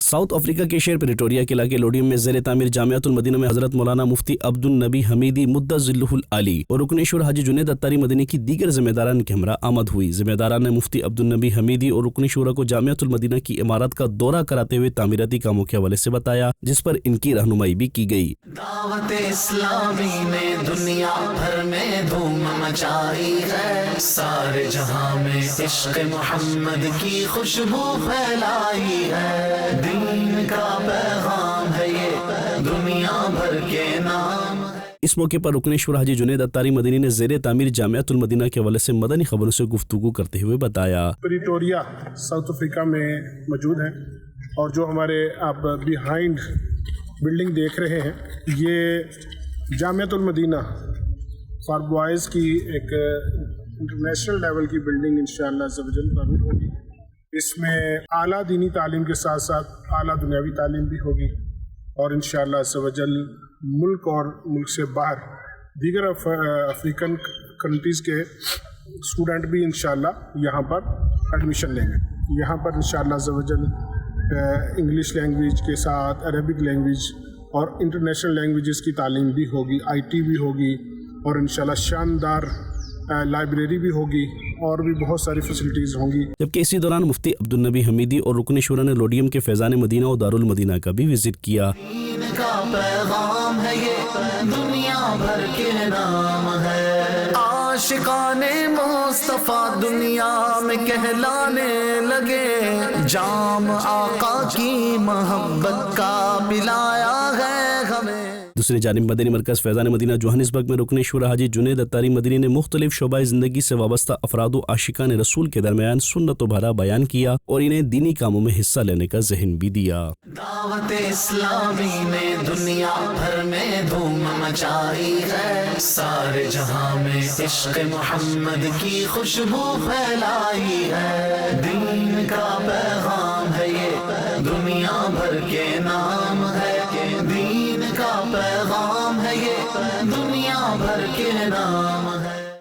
South Africa کے شہر Pretoria کے علاقے لوڈیم میں زیر تعمیر جامعۃ المدینہ میں حضرت مولانا مفتی عبدالنبی حمیدی مدۃ ظلہ العالی اور رکن شور حاجی جنید اتاری مدنی کی دیگر ذمہ داران کے ہمراہ آمد ہوئی۔ ذمہ داران نے مفتی عبدالنبی حمیدی اور رکن شورا کو جامعۃ المدینہ کی عمارت کا دورہ کراتے ہوئے تعمیراتی کاموں کے حوالے سے بتایا، جس پر ان کی رہنمائی بھی کی گئی۔ دعوت اسلامی نے دنیا بھر میں دھوم مچائی ہے، سارے جہاں میں عشق محمد کی خوشبو پھیلائی ہے، دین کا پیغام ہے یہ دنیا بھر کے نام۔ اس موقع پر رکن شورا حاجی جنید اتاری مدنی نے زیر تعمیر جامعۃ المدینہ کے حوالے سے مدنی خبروں سے گفتگو کرتے ہوئے بتایا۔ پریٹوریا ساؤتھ افریقہ میں موجود ہیں، اور جو ہمارے آپ بیہائنڈ بلڈنگ دیکھ رہے ہیں، یہ جامعۃ المدینہ فار بوائز کی ایک انٹرنیشنل لیول کی بلڈنگ انشاءاللہ عز و جل تعمیر ہوگی۔ اس میں اعلیٰ دینی تعلیم کے ساتھ ساتھ اعلیٰ دنیاوی تعلیم بھی ہوگی، اور انشاءاللہ عز و جل ملک اور ملک سے باہر دیگر افریقن کنٹریز کے اسٹوڈنٹ بھی انشاءاللہ یہاں پر ایڈمیشن لیں گے۔ یہاں پر انشاءاللہ عز و جل انگلش لینگویج کے ساتھ عربک لینگویج اور انٹرنیشنل لینگویجز کی تعلیم بھی ہوگی، آئی ٹی بھی ہوگی، اور انشاءاللہ شاندار لائبریری بھی ہوگی، اور بھی بہت ساری فیسلٹیز ہوں گی۔ جبکہ اسی دوران مفتی عبدالنبی حمیدی اور رکن شورا نے لوڈیم کے فیضان مدینہ اور دارالمدینہ کا بھی وزٹ کیا۔ دین کا پیغام ہے یہ دنیا بھر کے نام ہے، عاشقان مصطفیٰ دنیا میں کہلانے لگے، جام آقا کی محبت کا پلایا ہے ہمیں۔ دوسری جانب مدنی مرکز فیضان مدینہ جوہانسبرگ میں رکن شورا حاجی جنید اتاری مدنی نے مختلف شعبۂ زندگی سے وابستہ افراد و عاشقان رسول کے درمیان سنت و بھرا بیان کیا اور انہیں دینی کاموں میں حصہ لینے کا ذہن بھی دیا۔ دعوت اسلامی نے دنیا بھر میں دھوم مچائی ہے، سارے جہاں میں عشق محمد کی خوشبو پھیلائی ہے، دین کا پیغام ہے یہ دنیا بھر کے نام ہے، دین کا پیغام ہے یہ دنیا بھر کے نام